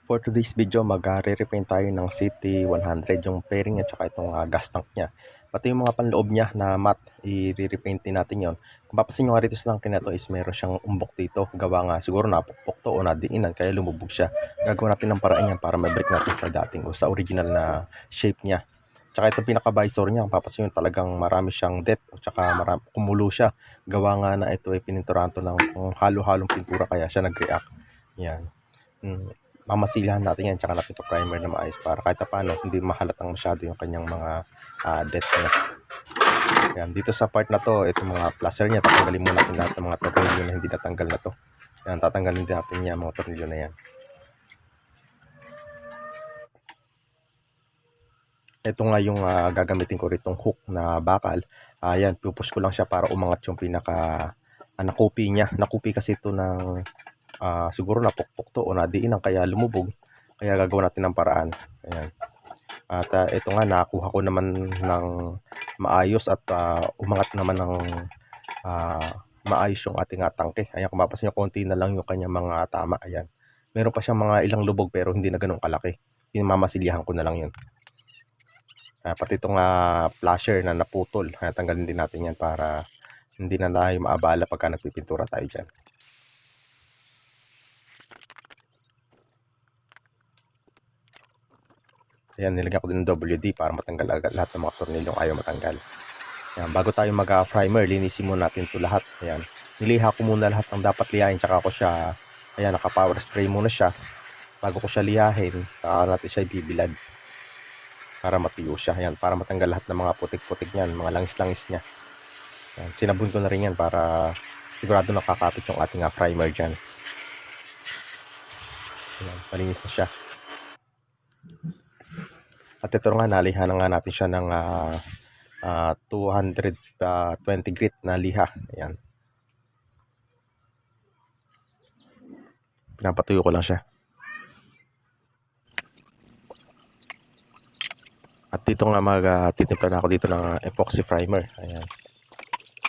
For today's video, mag-re-repaint tayo ng CT100, yung fairing at saka itong gas tank niya. Pati yung mga panloob niya na matte, i-repaint din natin yon. Kung papasin nyo nga rito sa tank na to is meron siyang umbok dito. Gawa nga siguro napukpok to o nadiinan kaya lumubog siya. Gagawin natin ng paraan yan para ma-break natin sa dating o sa original na shape niya. Tsaka itong pinaka-visor niya, kung papasin nyo talagang marami siyang depth o tsaka kumulo siya. Gawa nga na ito ay pininturahan to ng halo-halong pintura kaya siya nag-react. Yan. Mamasilahan natin yan tsaka natin ito primer na maayos para kahit paano hindi mahalatang masyado yung kanyang mga depth niya. Yan, dito sa part na to, itong mga placer niya, tatanggalin muna natin lahat ng mga tornilyo na hindi natanggal na to. Yan, tatanggalin din natin yan, mga tornilyo na yan. Ito nga yung gagamitin ko ritong hook na bakal. Yan, pupush ko lang siya para umangat yung pinaka nakupi niya. Nakupi kasi ito ng siguro napukpok to o nadiinan kaya lumubog. Kaya gagawin natin ng paraan. Ayan. At ito nga, nakuha ko naman ng maayos at umangat naman ng maayos yung ating tangke. Ayan, kung mapapansin nyo, konti na lang yung kanyang mga tama. Ayan. Meron pa siyang mga ilang lubog pero hindi na ganun kalaki. Yung mamasilihan ko na lang yun. Pati itong flasher na naputol. Tanggalin din natin yan para hindi na tayo maabala pagka nagpipintura tayo dyan. Ayan, nilagyan ko din ng WD para matanggal agad lahat ng mga tornilyong ayaw matanggal. Ayan, bago tayo mag-primer, linisin muna natin ito lahat. Ayan, niliha ko muna lahat ng dapat lihahin, tsaka ko siya, ayan, naka-power spray muna siya. Bago ko siya lihahin, saka natin siya ibibilad para matuyo siya. Ayan, para matanggal lahat ng mga putik-putik niyan, mga langis-langis niya. Ayan, sinabon ko na rin yan para sigurado nakakapit yung ating primer dyan. Ayan, malinis na siya. At ito nga, nalihan na nga natin siya ng 220 grit na liha. Ayan. Pinapatuyo ko lang siya. At dito nga magtitimpla na ako dito ng epoxy primer. Ayan.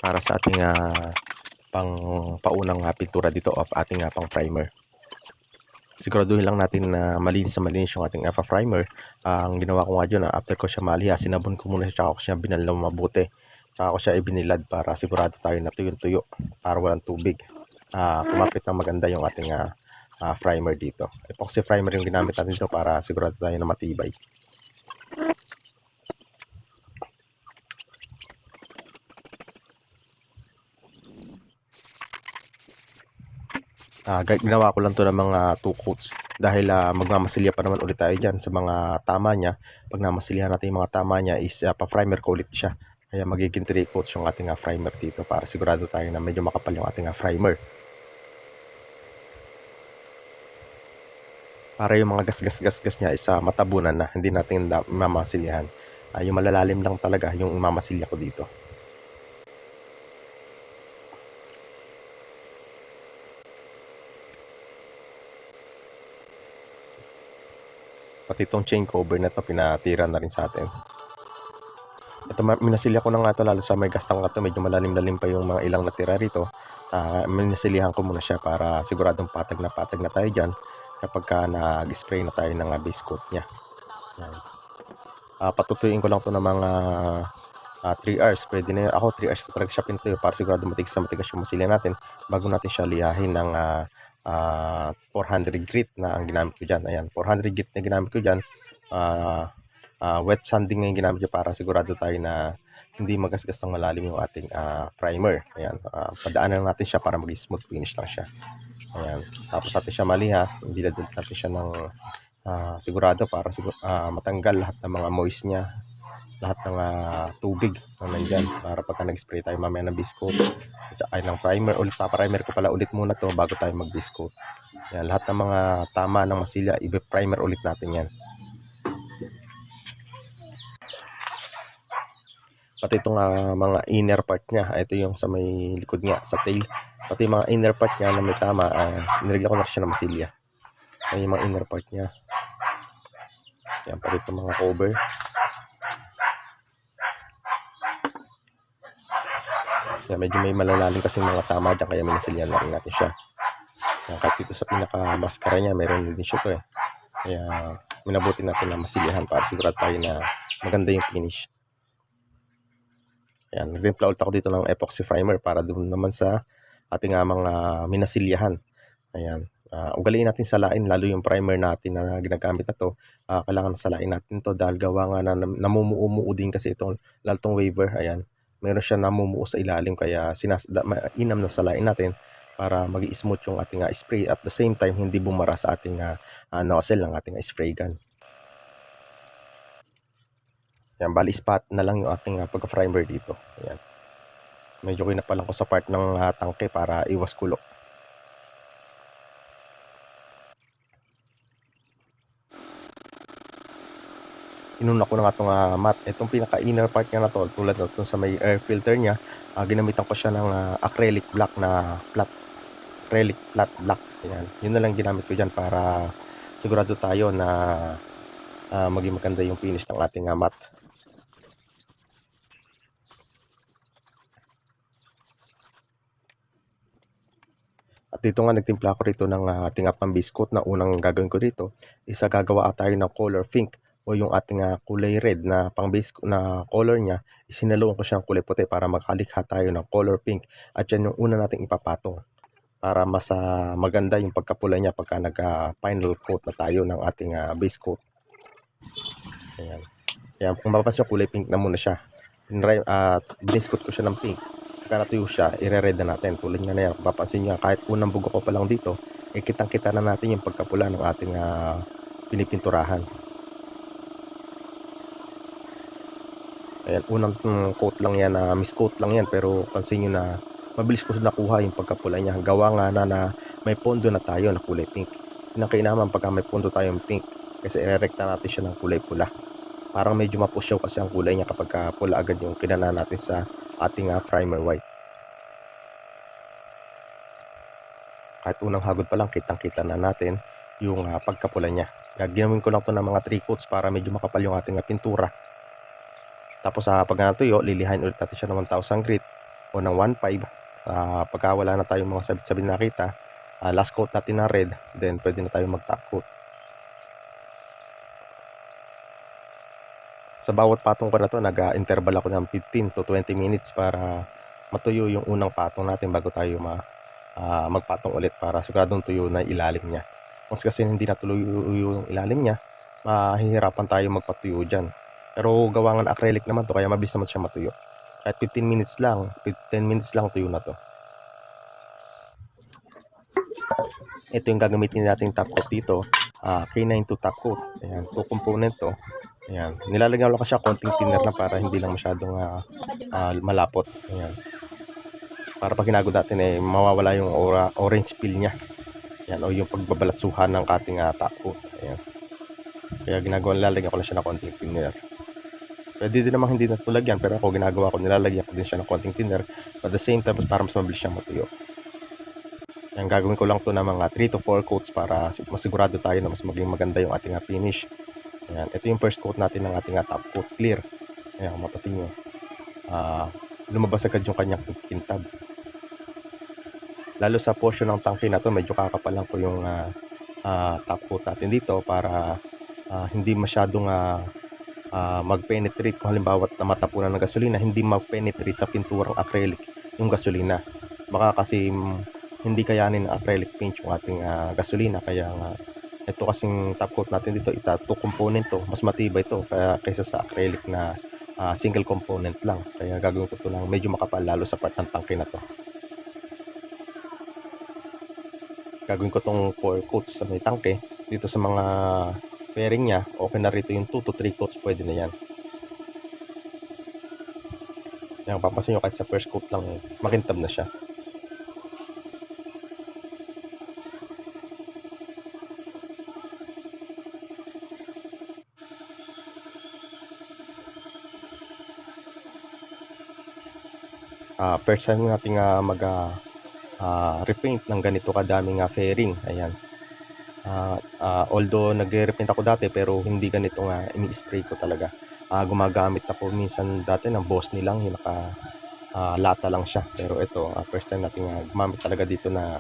Para sa ating paunang pintura dito of ating pang primer. Siguraduhin lang natin na malinis yung ating primer. Ang ginawa ko nga dyan, after ko siya maliha, sinabon ko muna siya, tsaka ko siya binalaw mabuti. Tsaka ko siya ibinilad para sigurado tayo na tuyong-tuyo para walang tubig. Kumapit na maganda yung ating primer dito. Epoxy primer yung ginamit natin dito para sigurado tayo na matibay. Ginawa ko lang to ng mga 2 coats dahil magmamasilya pa naman ulit tayo dyan sa mga tama niya. Pag namasilyahan natin yung mga tama niya is pa-primer ko ulit siya. Kaya magiging 3 coats yung ating primer dito para sigurado tayo na medyo makapal yung ating primer. Para yung mga gas niya is matabunan na, hindi natin mamasilyahan. Yung malalalim lang talaga yung mamasilya ko dito. Pati itong chain cover na ito, pinatira na rin sa atin. Ito, minasilya ko na nga ito, lalo sa may gastang na ito, medyo malalim-lalim pa yung mga ilang natira rito. Minasilihan ko muna siya para siguradong patag na tayo dyan kapag nag-spray na tayo ng base coat niya. Patutuyuin ko lang ito ng mga 3 hours. Pwede na yun. Ako 3 hours ko talaga siya pintuyo para sigurado matigas yung masilya natin bago natin siya lihahin ng 400 grit na ang ginamit ko dyan. Ayan, 400 grit na ginamit ko dyan. Wet sanding nga yung ginamit ko para sigurado tayo na hindi magasgas ng malalim yung ating primer. Ayan, padaanan natin siya para mag-smooth finish lang siya. Ayan, tapos natin siya maliha. Bilad natin siya ng sigurado para matanggal lahat ng mga moist niya, lahat ng tubig na nandyan para pagka nag-spray tayo mamaya ng base coat ay ng primer. Ulit pa-primer ko pala ulit muna to bago tayo mag-base coat. Yan, lahat ng mga tama ng masilya, i-primer ulit natin yan. Pati itong mga inner part niya, ito yung sa may likod niya, sa tail. Pati yung mga inner part niya na may tama, nilagyan ko na siya ng masilya. Ay, yung mga inner part niya. Yan, pati itong mga cover. Yan, medyo may malalalim kasi mga tama dyan, kaya minasilyan na rin natin siya. Yan, kahit dito sa pinaka-maskara niya, meron din siya to Kaya minabuti natin na masilihan para sigurado tayo na maganda yung finish. Ayan, nagtimpla ulit ako dito ng epoxy primer para doon naman sa ating mga minasilyahan. Ayan, ugaliin natin salain lalo yung primer natin na ginagamit na to. Kailangan salain natin to dahil gawa nga na namumuo din kasi ito, lalo tong waver. Ayan, meron siya namumuo sa ilalim kaya mainam na salain natin para mag-i-smooth yung ating spray at the same time hindi bumara sa ating nozzle ng ating spray gun. Yan, bali spot na lang yung aking pagka-primer dito. Ayan. Medyo kinapalan ko sa part ng tangke para iwas kulo. Inuna ko na nga itong mat. Itong pinaka-inner part niya na to, tulad na sa may air filter niya, ginamitan ko siya ng acrylic black na flat. Acrylic flat black. Ayan. Yun na lang ginamit ko dyan para sigurado tayo na maging maganda yung finish ng ating mat. At dito nga nagtimpla ko rito ng ating pang-base coat na unang gagawin ko dito. Isa gagawa tayo ng color pink o yung ating kulay red na pang-base na color niya. Isinaluan ko siyang kulay puti para makalikha tayo ng color pink. At yan yung una nating ipapatong para mas maganda yung pagkapula niya pagka nag-final coat na tayo ng ating base coat. Ayan. Ayan, kung mapapansin kulay pink na muna siya. Base coat ko siya ng pink. Pagka natuyo siya, ire-red na natin. Tulad nga na yan, kung papansin nyo, kahit unang bugo ko pa lang dito, kitang-kita na natin yung pagkapula ng ating pinipinturahan. Ayan, unang coat lang yan, miscoat lang yan, pero pansin nyo na mabilis ko nakuha yung pagkapula niya. Gawa nga na may pondo na tayo na kulay pink. Pinakainaman pagka may pondo tayong pink, kasi ire-recta natin siya ng kulay pula. Parang medyo mapusyaw kasi ang kulay niya kapag pula agad yung kinana natin sa ating primer white. Kahit unang hagod pa lang, kitang-kita na natin yung pagkapula niya. Ginawin ko lang to ng mga 3 coats para medyo makapal yung ating pintura. Tapos pag natuyo, lilihain ulit natin siya ng 1,000 grit o ng 1,500. Pagka wala na tayong mga sabit-sabit nakita, last coat natin na red, then pwede na tayong mag-top coat. Sa bawat patong ko na to, nag-interval ako ng 15 to 20 minutes para matuyo yung unang patong natin bago tayo magpatong ulit para siguradong tuyo na ilalim niya. Once kasi hindi natuloy yung ilalim niya, mahihirapan tayo magpatuyo dyan. Pero gawa ng acrylic naman to, kaya mabilis naman siya matuyo. Kahit 10 minutes lang tuyo na to. Ito yung gagamitin natin top coat dito. K92 top coat. Ayan, 2 component to. Ayan, nilalagyan ko lang siya konting thinner lang para hindi lang masyadong malapot. Ayan. Para pag ginagod natin mawawala yung orange peel niya. Ayan, o yung pagbabalatsuhan ng ating top coat. Ayan. Kaya nilalagyan ko lang siya ng konting thinner. Pwede din naman hindi natulagyan, pero ako ginagawa ko, nilalagyan ko din siya ng konting thinner. At the same time, para mas mabilis siyang matuyo. Ayan, gagawin ko lang to na mga 3 to 4 coats para masigurado tayo na mas maging maganda yung ating finish. Ayan, ito yung first coat natin ng ating top coat, clear. Ayan, kung mapasin nyo, lumabas agad yung kanyang kintab. Lalo sa portion ng tangke na to, medyo kakapalan ko yung top coat natin dito para hindi masyadong mag-penetrate. Kung halimbawa na matapunan ng gasolina, hindi mag-penetrate sa pinturang acrylic yung gasolina. Baka kasi hindi kayanin ng acrylic paint yung ating gasolina, kaya ito kasing top coat natin dito, isa 2 component to, mas matibay to kaysa sa acrylic na single component lang. Kaya gagawin ko to lang medyo makapal lalo sa part ng tangke na to. Gagawin ko tong 4 coats sa may tangke. Dito sa mga fairing niya, okay na rito yung 2 to 3 coats, pwede na yan. Yan, papansin nyo kahit sa first coat lang, makintab na siya. First time natin repaint ng ganito kadaming fairing. Ayan. Although nagre-repaint ako dati, pero hindi ganito nga ini-spray ko talaga. Gumagamit ako minsan dati ng Boss nilang, yung lata lang siya. Pero ito, first time natin gumamit talaga dito na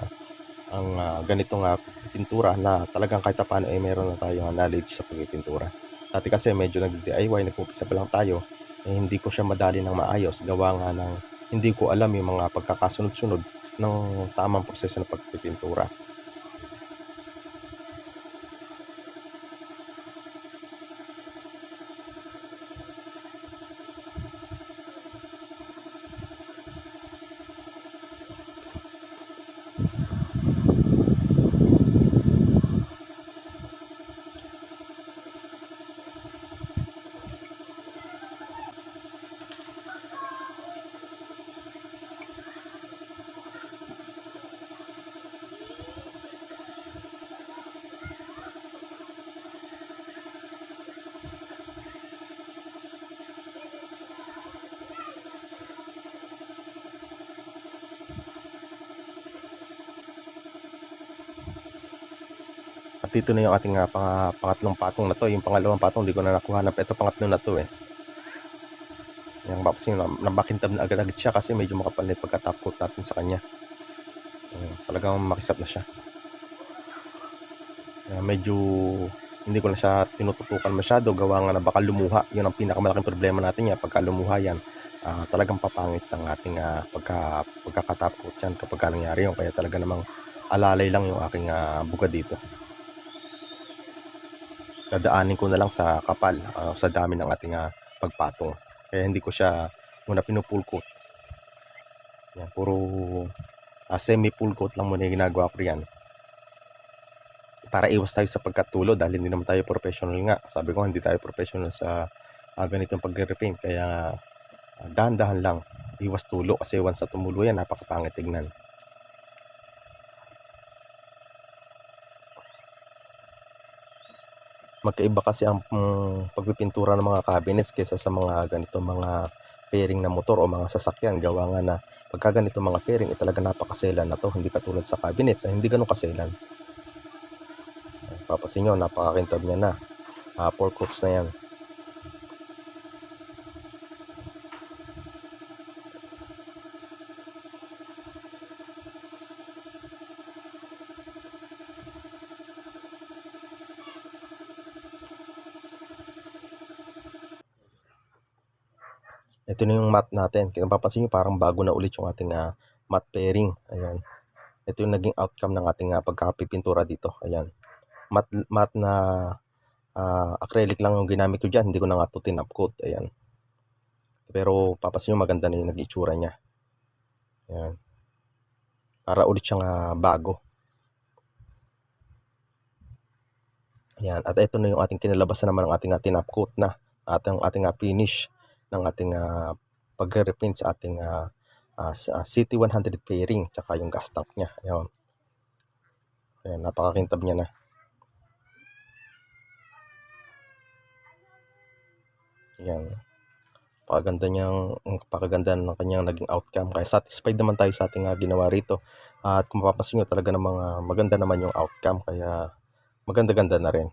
ang ganitong pintura na talagang kahit paano ay meron na tayong knowledge sa pagpipintura. Dati kasi medyo nag-DIY, nag-umpisa pa lang tayo, hindi ko siya madali ng maayos gawa nga ng hindi ko alam yung mga pagkakasunod-sunod ng tamang proseso ng pagpipintura. At dito na yung ating pangatlong patong na to. Yung pangalawang patong hindi ko na nakuha na. Ito pangatlo na to eh. Yung mapasin nabakintab na agad-agad siya kasi medyo makapal na yung pagka-top coat natin sa kanya. Talagang makisap na siya. Medyo hindi ko na siya tinututukan masyado gawa nga na baka lumuha. Yun ang pinakamalaking problema natin yan. Pagka lumuha yan, talagang papangit ang ating pagkaka-top coat yan kapag nangyari yun. Kaya talaga namang alalay lang yung aking buga dito. Dadaanin ko na lang sa kapal, sa dami ng ating pagpatong. Kaya hindi ko siya muna pinupull coat. Yan, puro semi-pull coat lang muna yung ginagawa ko yan. Para iwas tayo sa pagkatulo dahil hindi naman tayo professional nga. Sabi ko hindi tayo professional sa ganitong pag-repaint. Kaya dahan-dahan lang. Iwas tulo kasi once na tumulo yan, napakapangit tignan. Magkaiba kasi ang pagpipintura ng mga cabinets kaysa sa mga ganito mga fairing na motor o mga sasakyan. Gawa nga na pagka ganito mga fairing, talaga napakaselan na to. Hindi katulad sa cabinets, hindi ganun kaselan. Papasin nyo, napakakintab niya na. 4 coats na yan. Ito na yung mat natin. Kaya papansin nyo, parang bago na ulit yung ating mat pairing. Ayan. Ito yung naging outcome ng ating pagkapipintura dito. Ayan. Mat na acrylic lang yung ginamit ko dyan. Hindi ko na nga ito tinap coat. Ayan. Pero papansin nyo, maganda na yung nag-itsura niya. Ayan. Para ulit siyang bago. Ayan. At ito na yung ating kinalabasan naman ng ating tinap coat na. At ang ating finish ng ating pagre-repaint sa ating City 100 fairing. Tsaka yung gas tank niya. Ayan. Ayan. Napakakintab niya na. Yan. Pakaganda ng kanyang naging outcome. Kaya satisfied naman tayo sa ating ginawa rito. At kung mapapansin nyo, talaga namang maganda naman yung outcome. Kaya maganda-ganda na rin.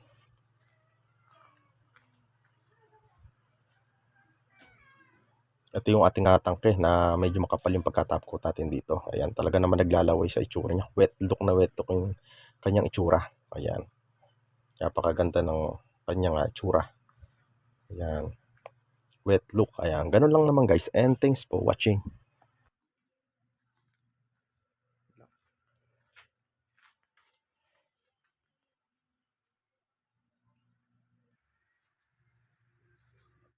Ito yung ating tangke na medyo makapal yung pagka-top coat natin dito. Ayan, talaga naman naglalaway sa itsura niya. Wet look na wet look yung kanyang itsura. Ayan. Napakaganda ng kanyang itsura. Ayan. Wet look. Ayan. Ganun lang naman guys. And thanks for watching.